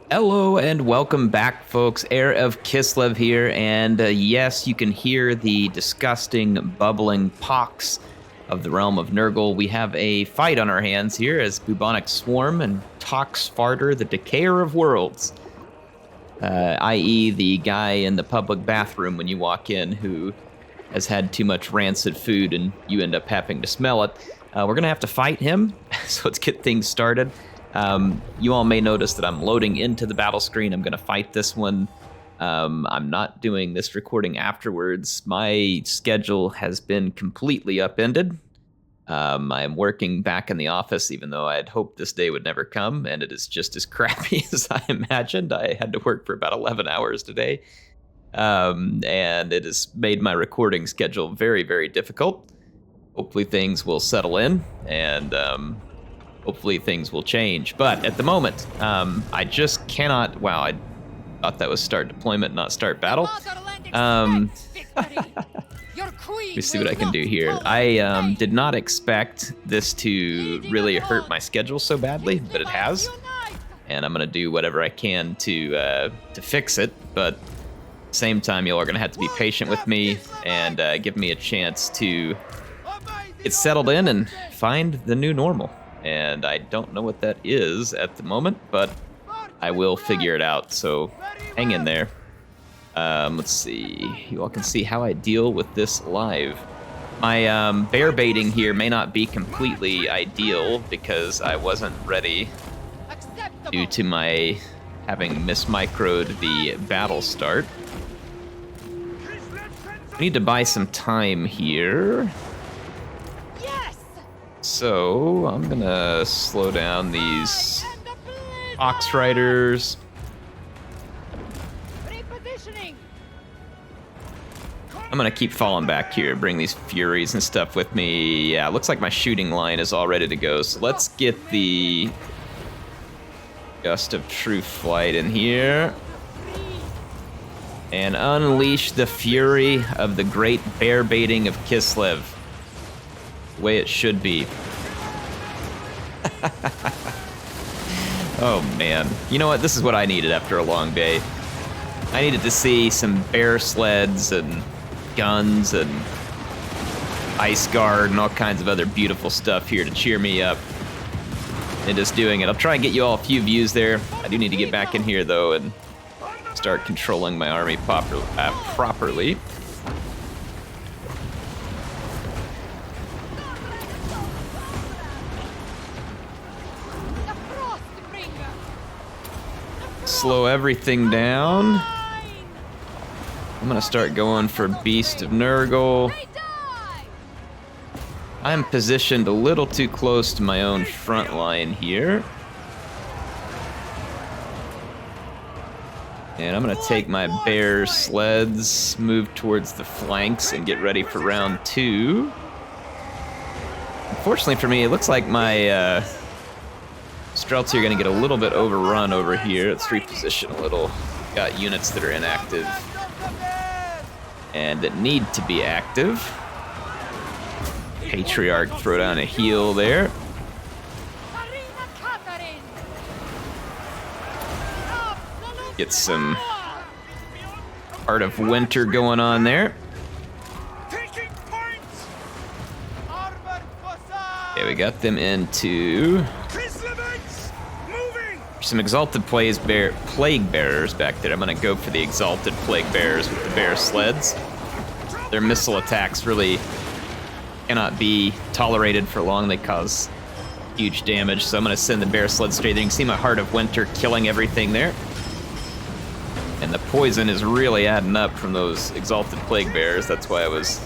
Hello and welcome back, folks. Heir of Kislev here, and yes, you can hear the disgusting, bubbling pox of the realm of Nurgle. We have a fight on our hands here as bubonic swarm and Tox Farter, the Decayer of Worlds, i.e. the guy in the public bathroom when you walk in who has had too much rancid food and you end up having to smell it. We're going to have to fight him, so let's get things started. You all may notice that I'm loading into the battle screen. I'm going to fight this one. I'm not doing this recording afterwards. My schedule has been completely upended. I am working back in the office, even though I had hoped this day would never come, and it is just as crappy as I imagined. I had to work for about 11 hours today, and it has made my recording schedule very, very difficult. Hopefully things will settle in, and hopefully things will change. But at the moment, I just cannot... Wow, I thought that was start deployment, not start battle. Let me see what I can do here. I did not expect this to really hurt my schedule so badly, but it has. And I'm going to do whatever I can to fix it. But at the same time, y'all are going to have to be patient with me and give me a chance to get settled in and find the new normal. And I don't know what that is at the moment, but I will figure it out, so hang in there. Let's see, you all can see how I deal with this live. My bear baiting here may not be completely ideal because I wasn't ready due to my having mismicroed the battle start. I need to buy some time here. So, I'm gonna slow down these ox riders. I'm gonna keep falling back here, bring these furies and stuff with me. Yeah, looks like my shooting line is all ready to go. So let's get the Gust of True Flight in here. And unleash the fury of the great bear baiting of Kislev. The way it should be. Oh man, you know what, this is what I needed after a long day. I needed to see some bear sleds and guns and ice guard and all kinds of other beautiful stuff here to cheer me up. And just doing it. I'll try and get you all a few views there. I do need to get back in here though and start controlling my army properly. Slow everything down. I'm gonna start going for Beast of Nurgle. I'm positioned a little too close to my own front line here. And I'm gonna take my bear sleds, move towards the flanks, and get ready for round 2. Unfortunately for me, it looks like my Strelts are going to get a little bit overrun over here. Let's reposition a little. Got units that are inactive and that need to be active. Patriarch, throw down a heal there. Get some Heart of Winter going on there. Okay, we got them into some Exalted Plague Bearers back there. I'm gonna go for the Exalted Plague Bearers with the bear sleds. Their missile attacks really cannot be tolerated for long. They cause huge damage, so I'm gonna send the bear sleds straight there. You can see my Heart of Winter killing everything there. And the poison is really adding up from those Exalted Plague Bearers. That's why I was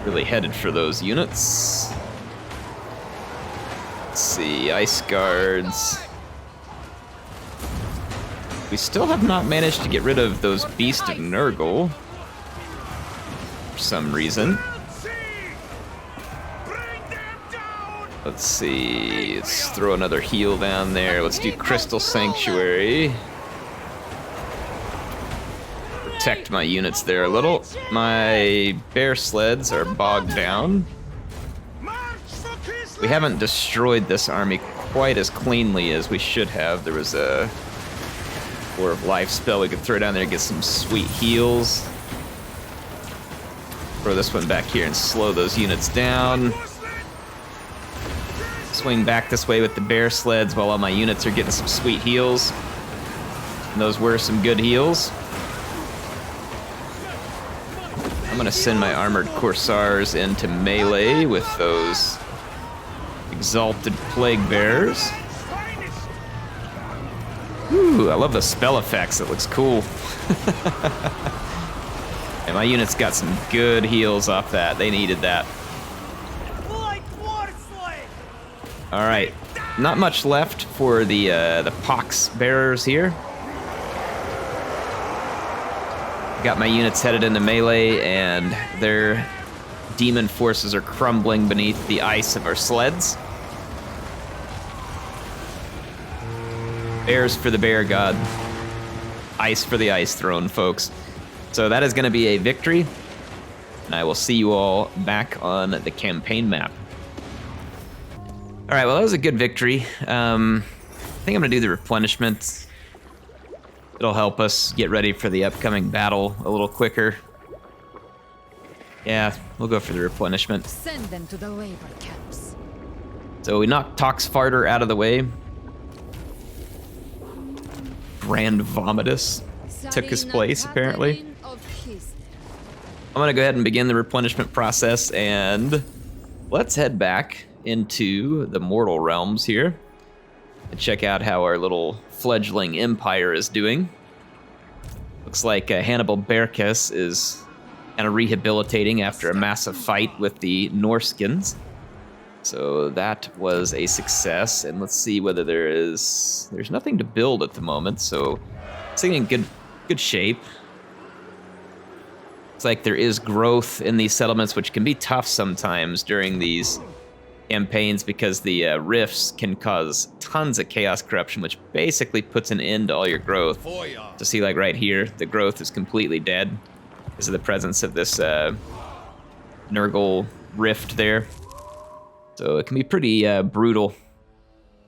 really headed for those units. Let's see, Ice Guards. We still have not managed to get rid of those Beast of Nurgle for some reason. Let's see, let's throw another heal down there. Let's do Crystal Sanctuary. Protect my units there a little. My bear sleds are bogged down. We haven't destroyed this army quite as cleanly as we should have. There was a Or of life spell we could throw down there to get some sweet heals. Throw this one back here and slow those units down. Swing back this way with the bear sleds while all my units are getting some sweet heals. And those were some good heals. I'm gonna send my armored corsairs into melee with those exalted plague bears. Ooh, I love the spell effects. It looks cool. And my units got some good heals off that. They needed that. All right, not much left for the pox bearers here. Got my units headed into melee, and their demon forces are crumbling beneath the ice of our sleds. Bears for the bear god. Ice for the ice throne, folks. So that is going to be a victory, and I will see you all back on the campaign map. All right, well, that was a good victory. I think I'm going to do the replenishment. It'll help us get ready for the upcoming battle a little quicker. Yeah, we'll go for the replenishment. Send them to the labor camps. So we knocked Tox Farter out of the way. Grand Vomitus took his place, apparently. I'm gonna go ahead and begin the replenishment process, and let's head back into the mortal realms here and check out how our little fledgling empire is doing. Looks like Hannibal Barcus is kind of rehabilitating after a massive fight with the Norskins. So that was a success, and let's see whether there's nothing to build at the moment, so it's in good shape. It's like there is growth in these settlements, which can be tough sometimes during these campaigns because the rifts can cause tons of chaos corruption, which basically puts an end to all your growth. So see, like right here, the growth is completely dead because of the presence of this Nurgle rift there. So it can be pretty brutal,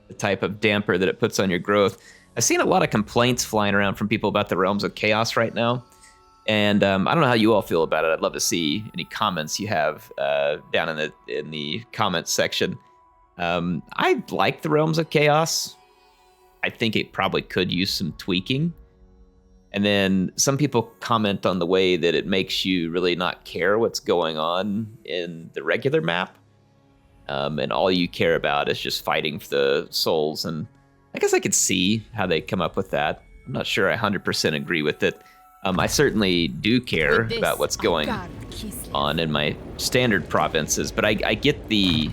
the type of damper that it puts on your growth. I've seen a lot of complaints flying around from people about the Realms of Chaos right now. And I don't know how you all feel about it. I'd love to see any comments you have down in the comments section. I like the Realms of Chaos. I think it probably could use some tweaking. And then some people comment on the way that it makes you really not care what's going on in the regular map. And all you care about is just fighting for the souls. And I guess I could see how they come up with that. I'm not sure I 100% agree with it. I certainly do care about what's going on in my standard provinces, but I get I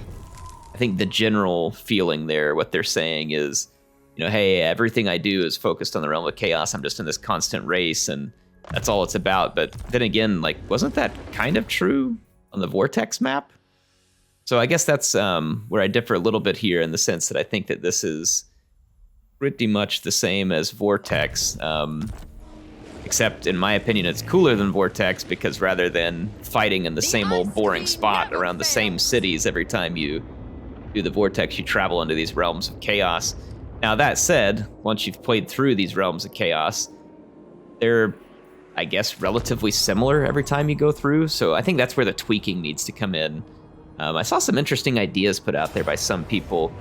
think the general feeling there, what they're saying is, you know, hey, everything I do is focused on the Realm of Chaos. I'm just in this constant race, and that's all it's about. But then again, like, wasn't that kind of true on the Vortex map? So I guess that's where I differ a little bit here, in the sense that I think that this is pretty much the same as Vortex. Except, in my opinion, it's cooler than Vortex, because rather than fighting in the same old boring spot around the same cities every time you do the Vortex, you travel into these Realms of Chaos. Now, that said, once you've played through these Realms of Chaos, they're, I guess, relatively similar every time you go through, so I think that's where the tweaking needs to come in. I saw some interesting ideas put out there by some people.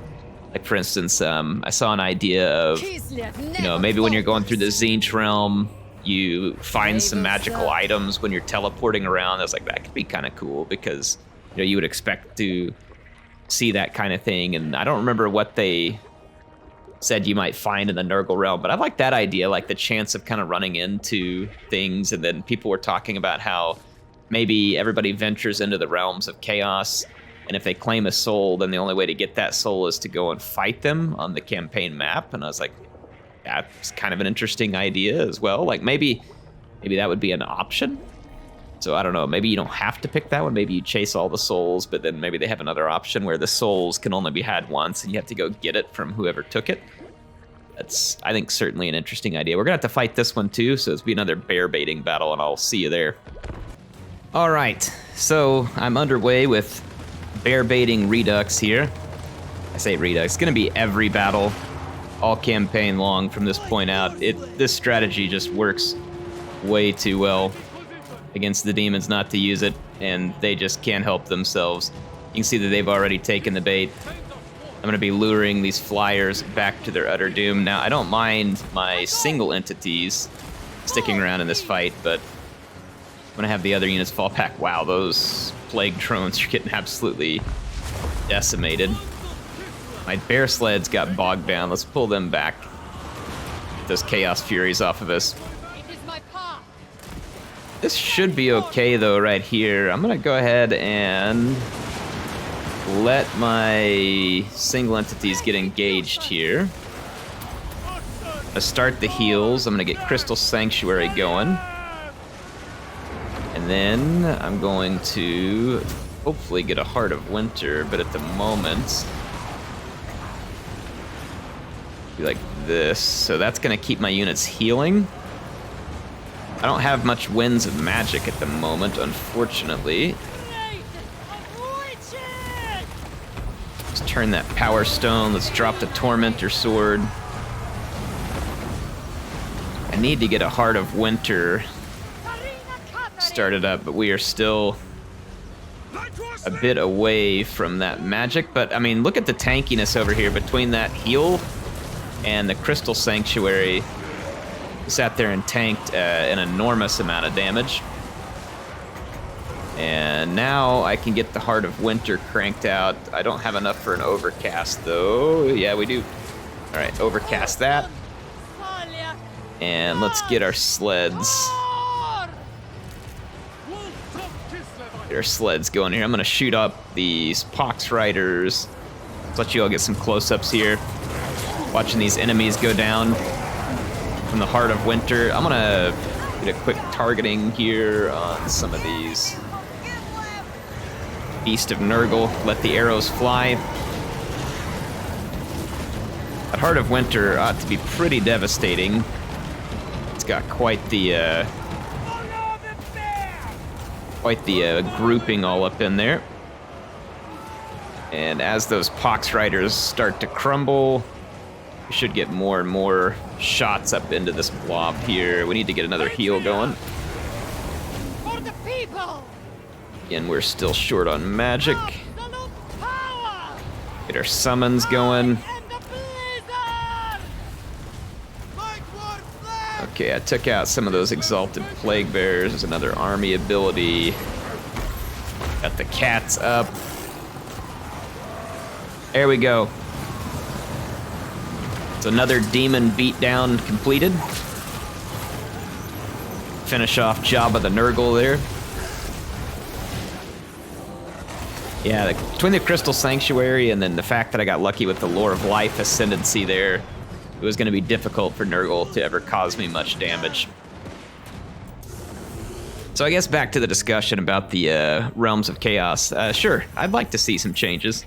Like, for instance, I saw an idea of, you know, maybe when you're going through the Tzeentch realm, you find some magical items when you're teleporting around. I was like, that could be kind of cool, because, you know, you would expect to see that kind of thing. And I don't remember what they said you might find in the Nurgle realm, but I like that idea, like the chance of kind of running into things. And then people were talking about how maybe everybody ventures into the Realms of Chaos, and if they claim a soul, then the only way to get that soul is to go and fight them on the campaign map. And I was like, that's kind of an interesting idea as well. Like, maybe that would be an option. So I don't know, maybe you don't have to pick that one. Maybe you chase all the souls, but then maybe they have another option where the souls can only be had once and you have to go get it from whoever took it. That's, I think, certainly an interesting idea. We're gonna have to fight this one too, so it's be another bear baiting battle, and I'll see you there. All right, so I'm underway with bear baiting Redux here. I say Redux, it's gonna be every battle all campaign long from this point out. This strategy just works way too well against the demons not to use it, and they just can't help themselves. You can see that they've already taken the bait. I'm going to be luring these flyers back to their utter doom. Now, I don't mind my single entities sticking around in this fight, but I'm going to have the other units fall back. Wow, those plague drones are getting absolutely decimated. My bear sleds got bogged down. Let's pull them back. Get those Chaos Furies off of us. This should be okay, though, right here. I'm going to go ahead and let my single entities get engaged here. I'm going to start the heals. I'm going to get Crystal Sanctuary going. And then I'm going to hopefully get a Heart of Winter, but at the moment, be like this. So that's going to keep my units healing. I don't have much Winds of Magic at the moment, unfortunately. Let's turn that Power Stone. Let's drop the Tormentor Sword. I need to get a Heart of Winter started up, but we are still a bit away from that magic. But, I mean, look at the tankiness over here between that heal and the Crystal Sanctuary. Sat there and tanked an enormous amount of damage. And now I can get the Heart of Winter cranked out. I don't have enough for an Overcast, though. Yeah, we do. All right, Overcast that. And let's get our sleds. Get our sleds going here. I'm going to shoot up these Pox Riders. Let's let you all get some close-ups here. Watching these enemies go down from the Heart of Winter. I'm gonna get a quick targeting here on some of these. East of Nurgle, let the arrows fly. That Heart of Winter ought to be pretty devastating. It's got quite the grouping all up in there. And as those Pox Riders start to crumble, we should get more and more shots up into this blob here. We need to get another heal going. For the people. Again, we're still short on magic. Get our summons going. Okay, I took out some of those Exalted Plague Bears. There's another army ability. Got the cats up. There we go. So another demon beatdown completed. Finish off Jabba the Nurgle there. Yeah, between the Crystal Sanctuary and then the fact that I got lucky with the Lore of Life Ascendancy there, it was going to be difficult for Nurgle to ever cause me much damage. So I guess back to the discussion about the Realms of Chaos. Sure, I'd like to see some changes.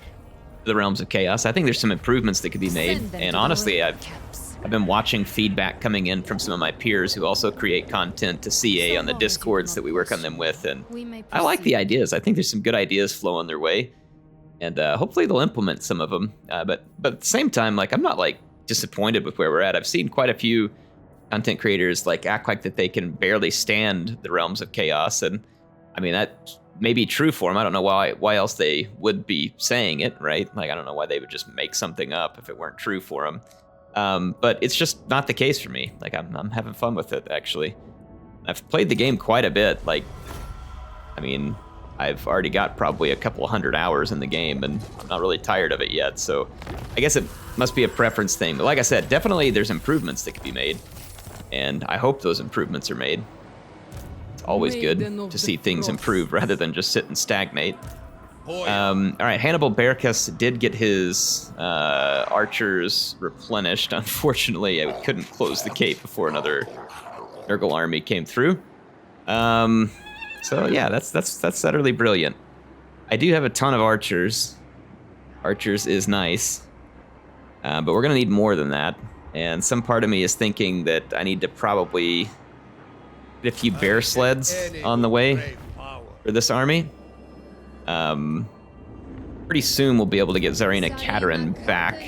The Realms of Chaos. I think there's some improvements that could be made, and honestly, I've been watching feedback coming in from some of my peers who also create content to CA on the Discords that we work on them with, and I like the ideas. I think there's some good ideas flowing their way, and hopefully they'll implement some of them. But at the same time, like, I'm not like disappointed with where we're at. I've seen quite a few content creators like act like that they can barely stand the Realms of Chaos, and I mean that may be true for them. I don't know why else they would be saying it, right? Like, I don't know why they would just make something up if it weren't true for them. But it's just not the case for me. Like, I'm having fun with it, actually. I've played the game quite a bit. Like, I mean, I've already got probably a couple 100 hours in the game, and I'm not really tired of it yet. So I guess it must be a preference thing. But like I said, definitely there's improvements that could be made, and I hope those improvements are made. Always good to see things improve rather than just sit and stagnate. All right, Hannibal Barcus did get his archers replenished. Unfortunately, I couldn't close the gate before another Nurgle army came through. So yeah, that's utterly brilliant. I do have a ton of archers. Archers is nice, but we're gonna need more than that. And some part of me is thinking that I need to probably a few bear sleds on the way for this army. Pretty soon we'll be able to get Tsarina Katerin back.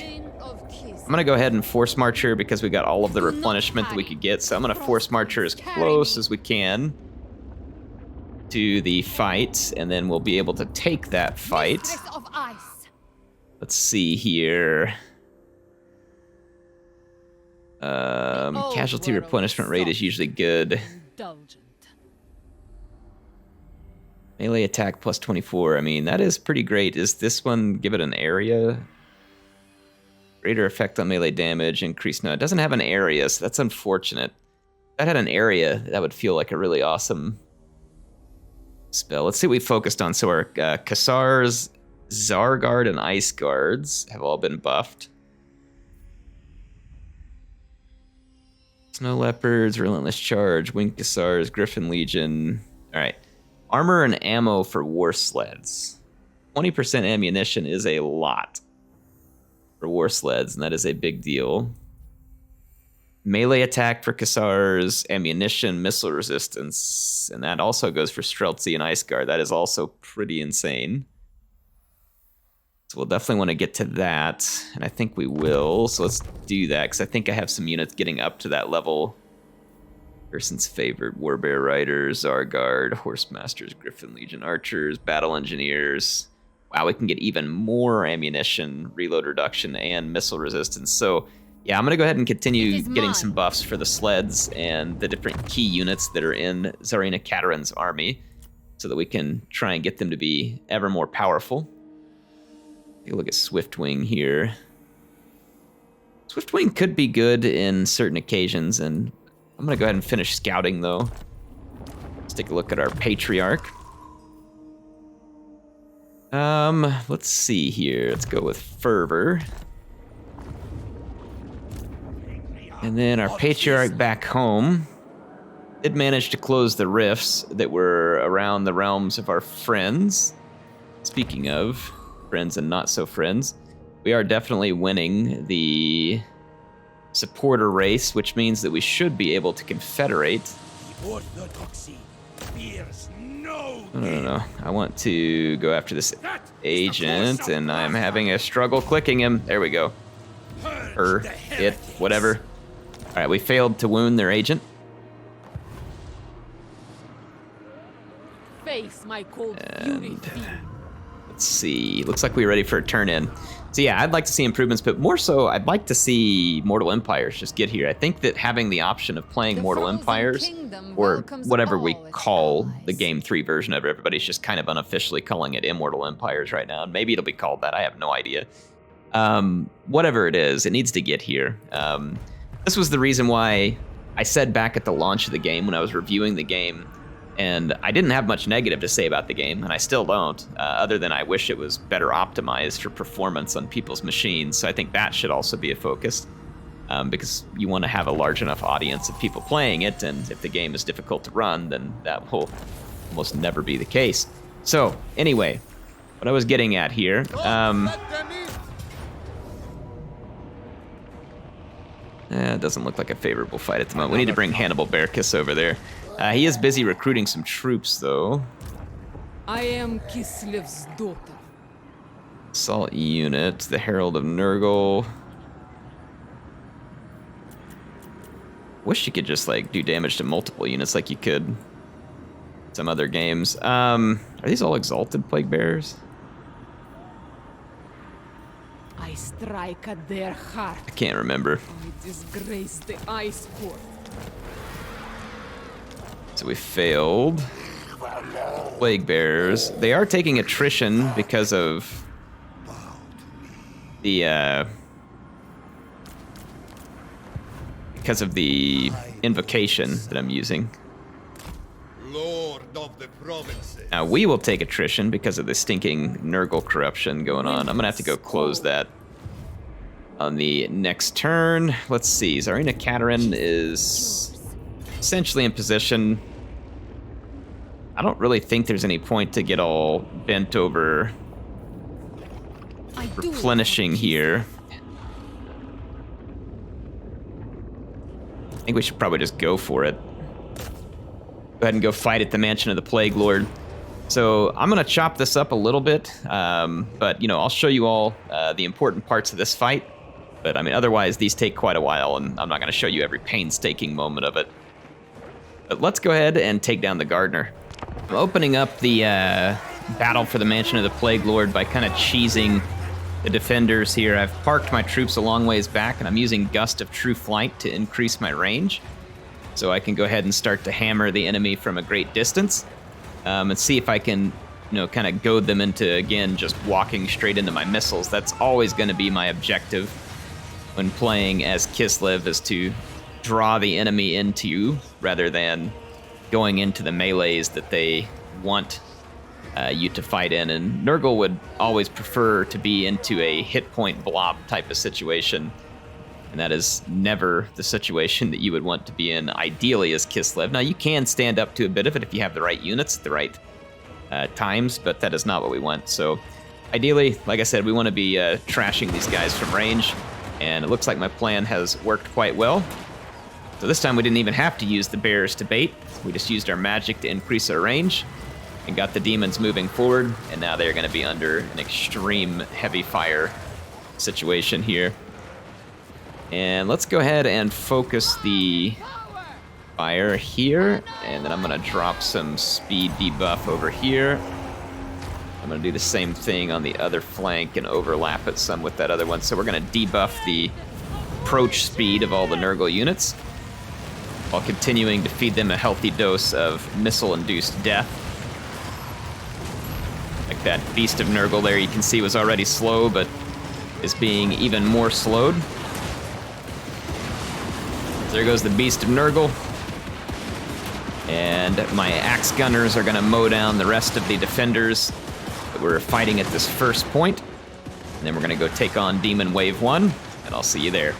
I'm gonna go ahead and force march her because we got all of the replenishment that we could get. So I'm gonna force march her as close as we can to the fight, and then we'll be able to take that fight. Mistress of ice. Let's see here. Casualty replenishment rate is usually good. Indulgent. Melee attack plus 24. I mean, that is pretty great. Is this one, give it an area? Greater effect on melee damage, increased. No, it doesn't have an area, so that's unfortunate. If that had an area, that would feel like a really awesome spell. Let's see what we focused on. So our Cassars, Zarguard, and Ice Guards have all been buffed. Snow Leopards, Relentless Charge, Winged Cassars, Griffin Legion. All right. Armor and ammo for war sleds. 20% ammunition is a lot for war sleds, and that is a big deal. Melee attack for Cassars, ammunition, missile resistance, and that also goes for Streltsy and Ice Guard. That is also pretty insane. So we'll definitely want to get to that, and I think we will. So let's do that, because I think I have some units getting up to that level. Person's favorite, Warbear Riders, Zarguard, Horsemasters, Griffin Legion Archers, Battle Engineers. Wow, we can get even more ammunition, reload reduction, and missile resistance. So yeah, I'm going to go ahead and continue getting some buffs for the sleds and the different key units that are in Tsarina Katarin's army, so that we can try and get them to be ever more powerful. Take a look at Swiftwing here. Swiftwing could be good in certain occasions, and I'm gonna go ahead and finish scouting though. Let's take a look at our Patriarch. Let's see here. Let's go with Fervor. And then our Patriarch back home did manage to close the rifts that were around the realms of our friends. Speaking of friends and not so friends, we are definitely winning the supporter race, which means that we should be able to confederate. Orthodoxy fears no. No. I want to go after this agent, and I'm having a struggle clicking him. There we go. Or it, whatever. All right, we failed to wound their agent. Face my cold fury. Let's see. Looks like we're ready for a turn in. So yeah, I'd like to see improvements, but more so, I'd like to see Mortal Empires just get here. I think that having the option of playing Mortal Empires, or whatever we call the Game 3 version of it, everybody's just kind of unofficially calling it Immortal Empires right now. Maybe it'll be called that. I have no idea. Whatever it is, it needs to get here. This was the reason why I said back at the launch of the game when I was reviewing the game, and I didn't have much negative to say about the game, and I still don't, other than I wish it was better optimized for performance on people's machines. So I think that should also be a focus, because you want to have a large enough audience of people playing it, and if the game is difficult to run, then that will almost never be the case. So anyway, what I was getting at here, it doesn't look like a favorable fight at the moment. We need to bring Hannibal Bearkiss over there. He is busy recruiting some troops, though. I am Kislev's daughter. Assault unit, the Herald of Nurgle. Wish you could just, like, do damage to multiple units like you could in some other games. Are these all Exalted Plague Bearers? I strike at their heart. I can't remember. I disgrace the Ice Court. So we failed. Plague Bearers. They are taking attrition because of the invocation that I'm using. Lord of the provinces. Now we will take attrition because of the stinking Nurgle corruption going on. I'm gonna have to go close that on the next turn. Let's see. Tsarina Katarin is essentially in position. I don't really think there's any point to get all bent over replenishing here. I think we should probably just go for it. Go ahead and go fight at the mansion of the Plaguelord. So I'm going to chop this up a little bit, but you know, I'll show you all the important parts of this fight, But I mean, otherwise, these take quite a while, and I'm not going to show you every painstaking moment of it. But let's go ahead and take down the Gardener. I'm opening up the battle for the Mansion of the Plaguelord by kind of cheesing the defenders here. I've parked my troops a long ways back, and I'm using Gust of True Flight to increase my range. So I can go ahead and start to hammer the enemy from a great distance. And see if I can, kind of goad them into, again, just walking straight into my missiles. That's always going to be my objective when playing as Kislev, is to draw the enemy into you rather than going into the melees that they want you to fight in. And Nurgle would always prefer to be into a hit point blob type of situation. And that is never the situation that you would want to be in, ideally, as Kislev. Now, you can stand up to a bit of it if you have the right units at the right times, but that is not what we want. So, ideally, like I said, we want to be trashing these guys from range, and it looks like my plan has worked quite well. So this time we didn't even have to use the bears to bait. We just used our magic to increase our range and got the demons moving forward, and now they're going to be under an extreme heavy fire situation here. And let's go ahead and focus the fire here, and then I'm going to drop some speed debuff over here. I'm going to do the same thing on the other flank and overlap it some with that other one. So we're going to debuff the approach speed of all the Nurgle units while continuing to feed them a healthy dose of missile-induced death. Like that Beast of Nurgle there, you can see was already slow, but is being even more slowed. There goes the Beast of Nurgle. And my axe gunners are going to mow down the rest of the defenders that we're fighting at this first point. And then we're going to go take on Demon Wave 1, and I'll see you there.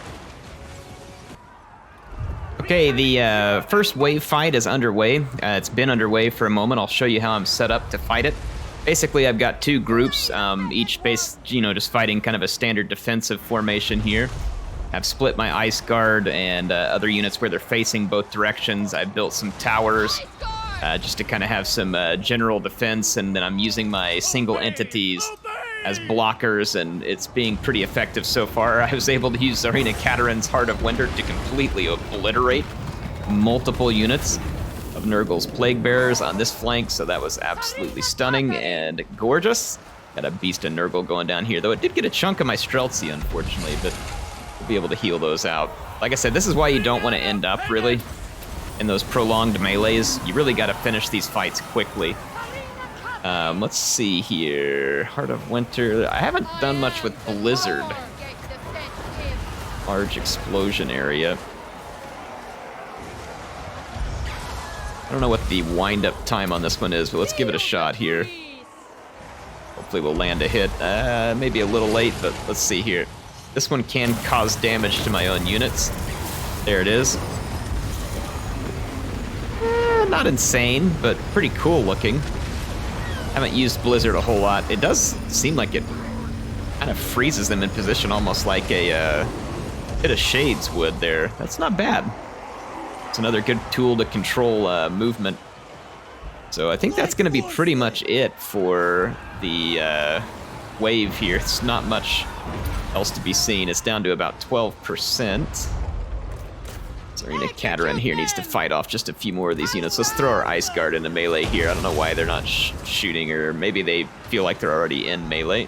Okay, the first wave fight is underway. It's been underway for a moment. I'll show you how I'm set up to fight it. Basically, I've got two groups, each just fighting kind of a standard defensive formation here. I've split my Ice Guard and other units where they're facing both directions. I've built some towers just to kind of have some general defense, and then I'm using my single entities as blockers, and it's being pretty effective so far. I was able to use Tsarina Katarin's Heart of Winter to completely obliterate multiple units of Nurgle's Plague Bearers on this flank, so that was absolutely stunning and gorgeous. Got a Beast of Nurgle going down here, though it did get a chunk of my Streltsy, unfortunately, but we'll be able to heal those out. Like I said, this is why you don't want to end up, really, in those prolonged melees. You really got to finish these fights quickly. Let's see here. Heart of Winter. I haven't done much with Blizzard. Large explosion area. I don't know what the wind-up time on this one is, but let's give it a shot here. Hopefully we'll land a hit. Maybe a little late, but let's see here. This one can cause damage to my own units. There it is. Not insane, but pretty cool looking. Haven't used Blizzard a whole lot. It does seem like it kind of freezes them in position, almost like a bit of Shades would there. That's not bad. It's another good tool to control movement. So I think that's going to be pretty much it for the wave here. It's not much else to be seen. It's down to about 12%. Tsarina Katarin here needs to fight off just a few more of these units. Let's throw our Ice Guard into melee here. I don't know why they're not shooting, or maybe they feel like they're already in melee.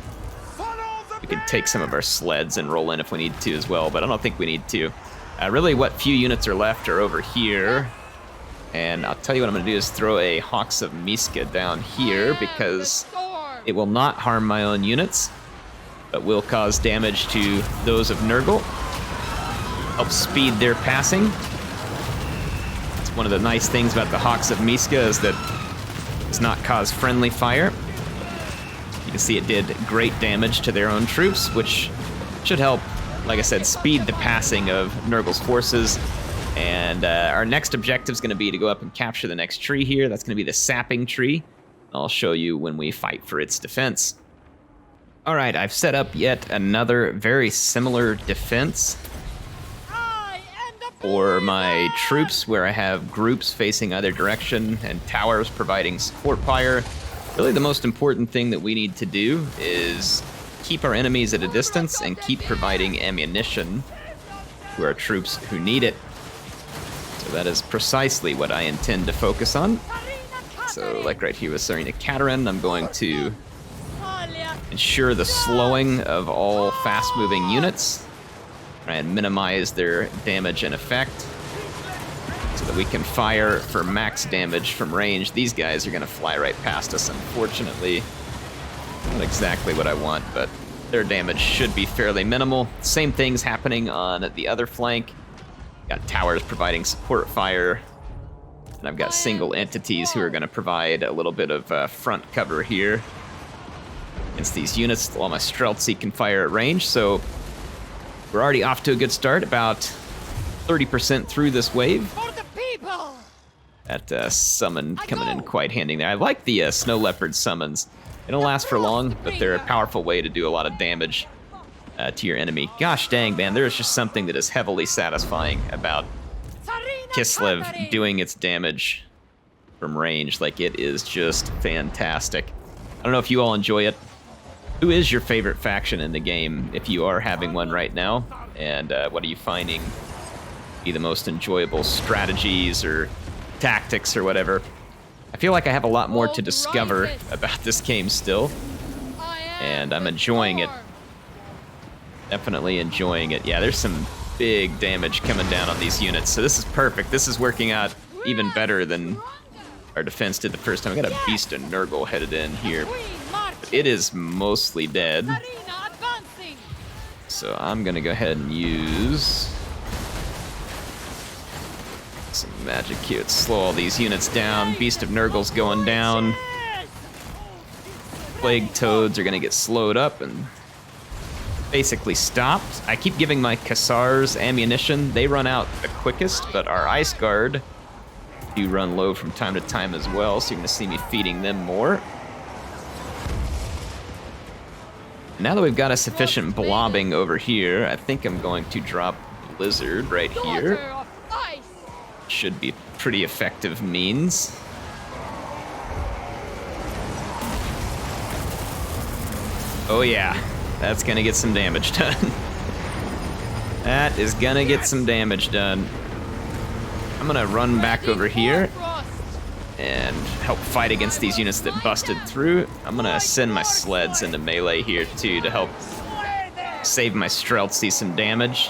We could take some of our sleds and roll in if we need to as well, but I don't think we need to. Really, what few units are left are over here. And I'll tell you what I'm going to do is throw a Hawks of Miska down here, because it will not harm my own units, but will cause damage to those of Nurgle. Help speed their passing. It's one of the nice things about the Hawks of Miska is that it does not cause friendly fire. You can see it did great damage to their own troops, which should help, like I said, speed the passing of Nurgle's forces. And our next objective is going to be to go up and capture the next tree here. That's going to be the Sapping Tree. I'll show you when we fight for its defense. All right, I've set up yet another very similar defense for my troops, where I have groups facing either direction and towers providing support fire. Really, the most important thing that we need to do is keep our enemies at a distance and keep providing ammunition to our troops who need it. So that is precisely what I intend to focus on. So like right here with Tsarina Katerin, I'm going to ensure the slowing of all fast-moving units. Try and minimize their damage and effect so that we can fire for max damage from range. These guys are going to fly right past us, unfortunately. Not exactly what I want, but their damage should be fairly minimal. Same thing's happening on the other flank. Got towers providing support fire. And I've got single entities who are going to provide a little bit of front cover here against these units, while my Streltsy can fire at range. So we're already off to a good start, about 30% through this wave. That summon coming in quite handy there. I like the Snow Leopard summons. They don't last for long, but they're a powerful way to do a lot of damage to your enemy. Gosh dang, man, there is just something that is heavily satisfying about Kislev doing its damage from range. Like, it is just fantastic. I don't know if you all enjoy it. Who is your favorite faction in the game, if you are having one right now? And what are you finding to be the most enjoyable strategies or tactics or whatever? I feel like I have a lot more to discover about this game still, and I'm enjoying it. Definitely enjoying it. Yeah, there's some big damage coming down on these units, so this is perfect. This is working out even better than our defense did the first time. I got a Beast of Nurgle headed in here. But it is mostly dead. So I'm gonna go ahead and use some magic here to slow all these units down. Beast of Nurgle's going down. Plague Toads are gonna get slowed up and basically stopped. I keep giving my Cassars ammunition. They run out the quickest, but our Ice Guard do run low from time to time as well, so you're gonna see me feeding them more. Now that we've got a sufficient blobbing over here, I think I'm going to drop Blizzard right here. Should be pretty effective means. Oh yeah, that's gonna get some damage done. That is gonna get some damage done. I'm gonna run back over here and help fight against these units that busted through. I'm gonna send my sleds into melee here too to help save my Streltsy some damage.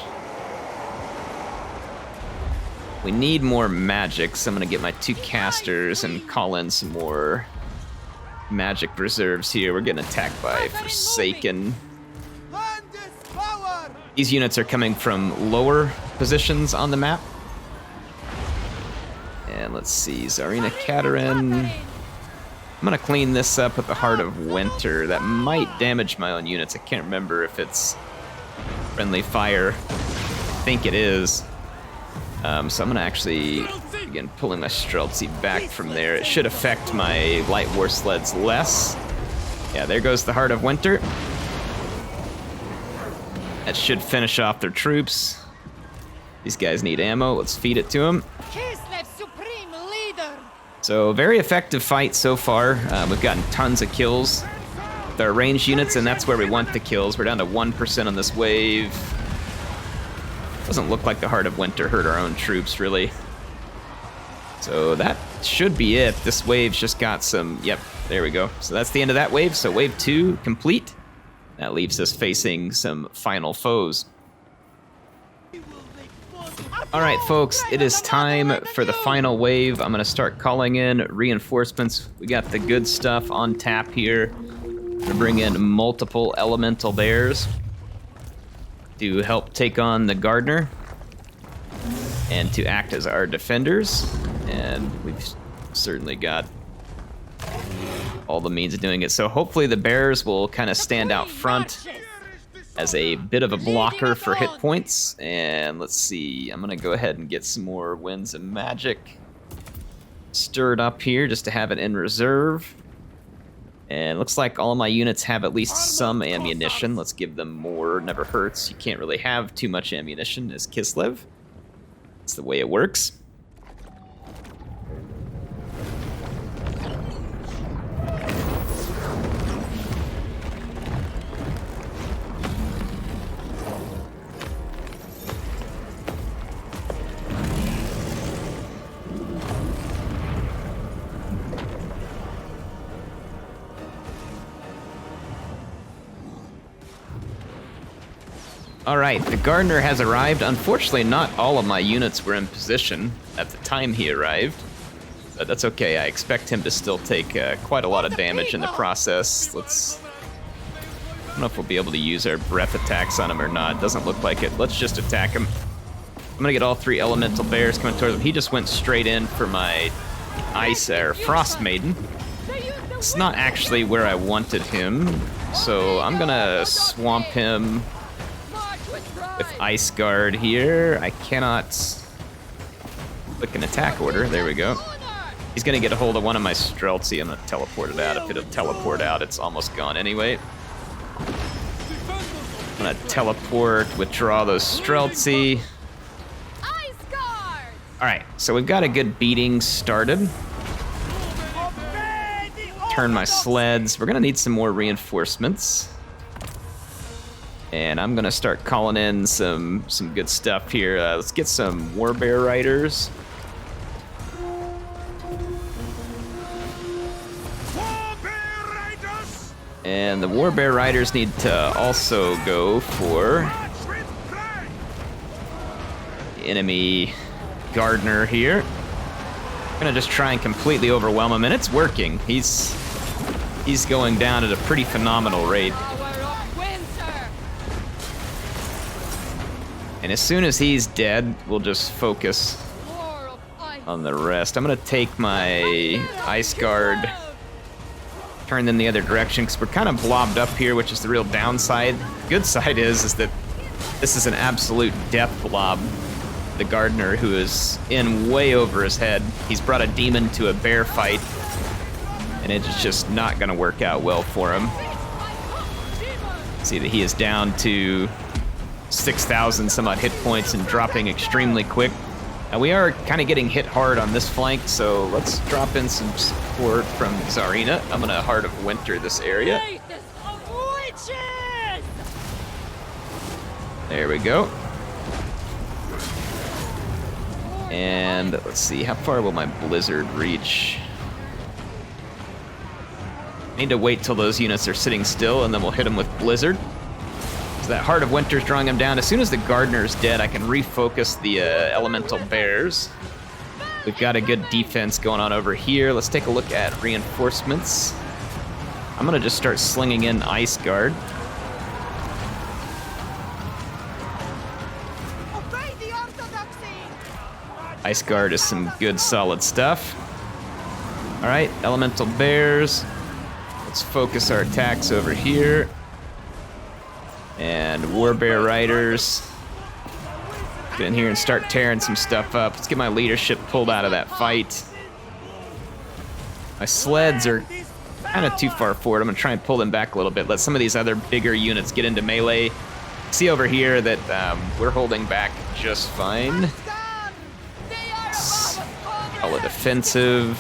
We need more magic, so I'm gonna get my 2 casters and call in some more magic reserves here. We're getting attacked by Forsaken. These units are coming from lower positions on the map. And let's see, Tsarina Katerin. I'm gonna clean this up with the Heart of Winter. That might damage my own units. I can't remember if it's friendly fire. I think it is. So I'm gonna actually begin pulling my Streltsy back from there. It should affect my light war sleds less. Yeah, there goes the Heart of Winter. That should finish off their troops. These guys need ammo. Let's feed it to them. So very effective fight so far. We've gotten tons of kills with our ranged units, and that's where we want the kills. We're down to 1% on this wave. Doesn't look like the Heart of Winter hurt our own troops, really. So that should be it. This wave's just got some... Yep, there we go. So that's the end of that wave. So wave 2 complete. That leaves us facing some final foes. All right, folks, it is time for the final wave. I'm going to start calling in reinforcements. We got the good stuff on tap here. We're going to bring in multiple elemental bears to help take on the Gardener and to act as our defenders. And we've certainly got all the means of doing it. So hopefully the bears will kind of stand out front as a bit of a blocker for hit points. And let's see, I'm gonna go ahead and get some more Winds of Magic stirred up here just to have it in reserve. And looks like all of my units have at least some ammunition. Let's give them more, never hurts. You can't really have too much ammunition as Kislev. That's the way it works. All right, the gardener has arrived. Unfortunately, not all of my units were in position at the time he arrived. But that's okay. I expect him to still take quite a lot of damage in the process. I don't know if we'll be able to use our breath attacks on him or not. Doesn't look like it. Let's just attack him. I'm gonna get all 3 elemental bears coming towards him. He just went straight in for my ice or frost maiden. It's not actually where I wanted him, so I'm gonna swamp him with Ice Guard here. I cannot click an attack order. There we go. He's gonna get a hold of one of my Streltsy. I'm gonna teleport it out. If it'll teleport out, it's almost gone anyway. I'm gonna teleport, withdraw those Streltsy. Alright, so we've got a good beating started. Turn my sleds. We're gonna need some more reinforcements. And I'm gonna start calling in some good stuff here. Let's get some Warbear Riders. And the Warbear Riders need to also go for the enemy Gardener here. I'm gonna just try and completely overwhelm him, and it's working. He's going down at a pretty phenomenal rate. And as soon as he's dead, we'll just focus on the rest. I'm gonna take my Ice Guard, turn them the other direction, because we're kind of blobbed up here, which is the real downside. Good side is that this is an absolute death blob. The Gardener, who is in way over his head. He's brought a demon to a bear fight, and it's just not gonna work out well for him. See that he is down to 6,000 some odd hit points and dropping extremely quick. Now we are kind of getting hit hard on this flank, so let's drop in some support from Tsarina. I'm gonna Heart of Winter this area. There we go. And let's see, how far will my blizzard reach? I need to wait till those units are sitting still, and then we'll hit them with blizzard. So that Heart of Winter's drawing them down. As soon as the Gardener's dead, I can refocus the elemental bears. We've got a good defense going on over here. Let's take a look at reinforcements. I'm gonna just start slinging in Ice Guard. Ice Guard is some good solid stuff. All right, elemental bears. Let's focus our attacks over here. And Warbear Riders. Get in here and start tearing some stuff up. Let's get my leadership pulled out of that fight. My sleds are kind of too far forward. I'm gonna try and pull them back a little bit. Let some of these other bigger units get into melee. See over here that we're holding back just fine. Call it defensive.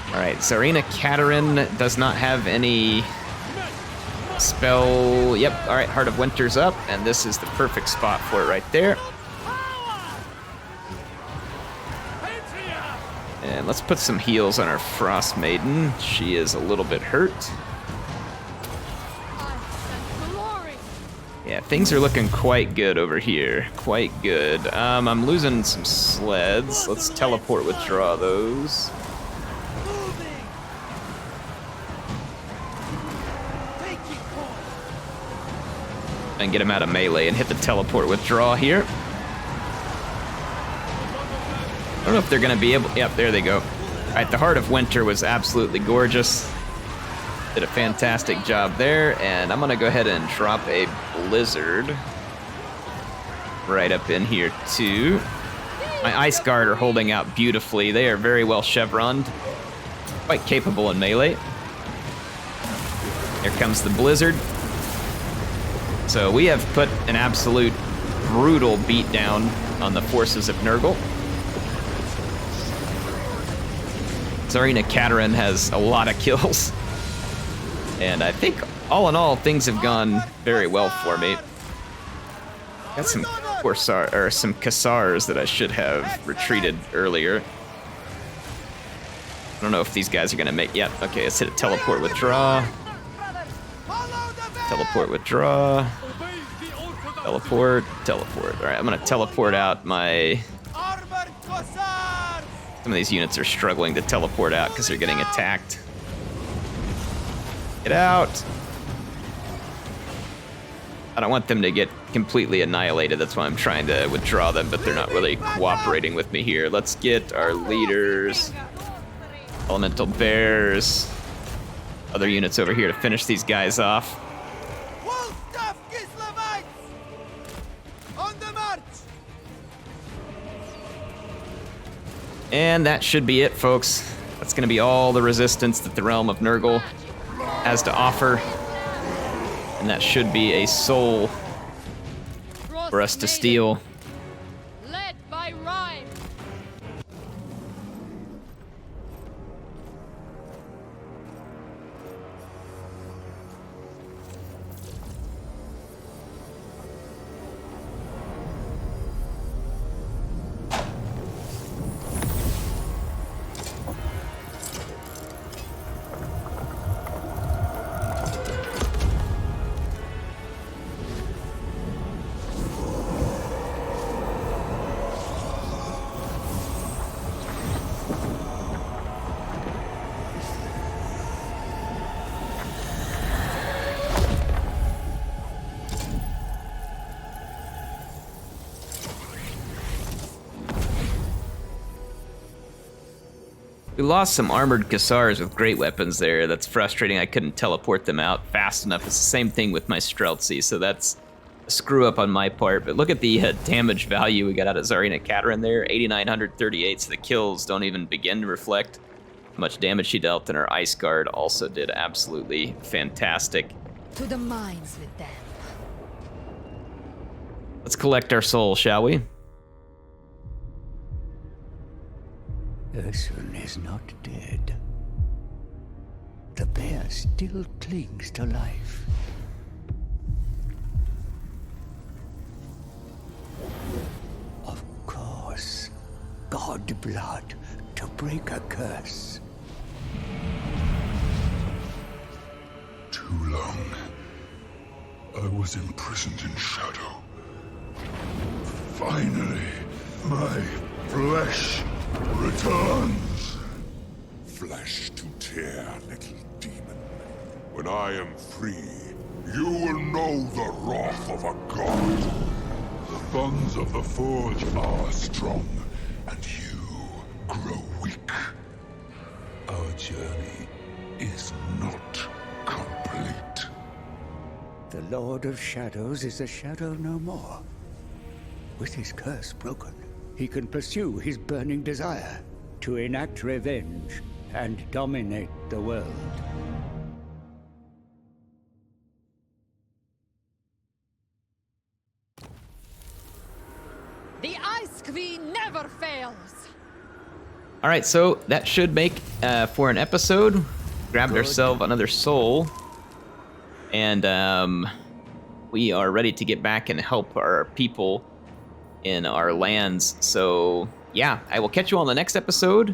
All right, Tsarina Katerin does not have any spell. Yep, all right, Heart of Winter's up, and this is the perfect spot for it right there. And let's put some heals on our Frost Maiden. She is a little bit hurt. Yeah, things are looking quite good over here. Quite good. I'm losing some sleds. Let's teleport withdraw those. And get him out of melee and hit the teleport withdraw here. I don't know if they're gonna be able, yep, there they go. All right, the Heart of Winter was absolutely gorgeous. Did a fantastic job there, and I'm gonna go ahead and drop a blizzard right up in here too. My Ice Guard are holding out beautifully. They are very well chevroned, quite capable in melee. Here comes the blizzard. So we have put an absolute brutal beatdown on the forces of Nurgle. Tsarina Katerin has a lot of kills. And I think, all in all, things have gone very well for me. Got some some Cassars that I should have retreated earlier. I don't know if these guys are gonna make. Yep. Okay, let's hit a teleport withdraw. Teleport withdraw. Teleport, teleport. All right, I'm gonna teleport out my... Armored Cossars! Some of these units are struggling to teleport out because they're getting attacked. Get out! I don't want them to get completely annihilated. That's why I'm trying to withdraw them, but they're not really cooperating with me here. Let's get our leaders, elemental bears, other units over here to finish these guys off. Wolfstaff Kislevites! On the march! And that should be it, folks. That's going to be all the resistance that the Realm of Nurgle has to offer. And that should be a soul for us to steal. Led by rhyme. We lost some armored Cassars with great weapons there. That's frustrating. I couldn't teleport them out fast enough. It's the same thing with my Streltsy, so that's a screw up on my part. But look at the damage value we got out of Tsarina Katerin there, 8,938. So the kills don't even begin to reflect how much damage she dealt, and her Ice Guard also did absolutely fantastic. To the mines with them. Let's collect our soul, shall we? Ursun is not dead. The bear still clings to life. Of course, God blood to break a curse. Too long. I was imprisoned in shadow. Finally, my flesh returns. Flesh to tear, little demon. When I am free, you will know the wrath of a god. The bonds of the Forge are strong, and you grow weak. Our journey is not complete. The Lord of Shadows is a shadow no more. With his curse broken, he can pursue his burning desire to enact revenge and dominate the world. The Ice Queen never fails. All right, so that should make for an episode. Grabbed ourselves another soul, and we are ready to get back and help our people in our lands. So yeah, I will catch you on the next episode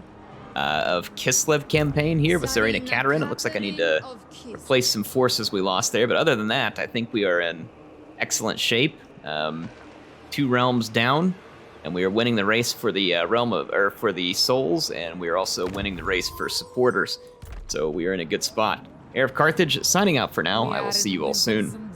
of Kislev campaign here with Tsarina Katerin. It looks like I need to replace some forces we lost there, but other than that, I think we are in excellent shape. 2 realms down, and we are winning the race for the for the souls, and we are also winning the race for supporters. So we are in a good spot. HeirofCarthage signing out for now. I will see you all soon.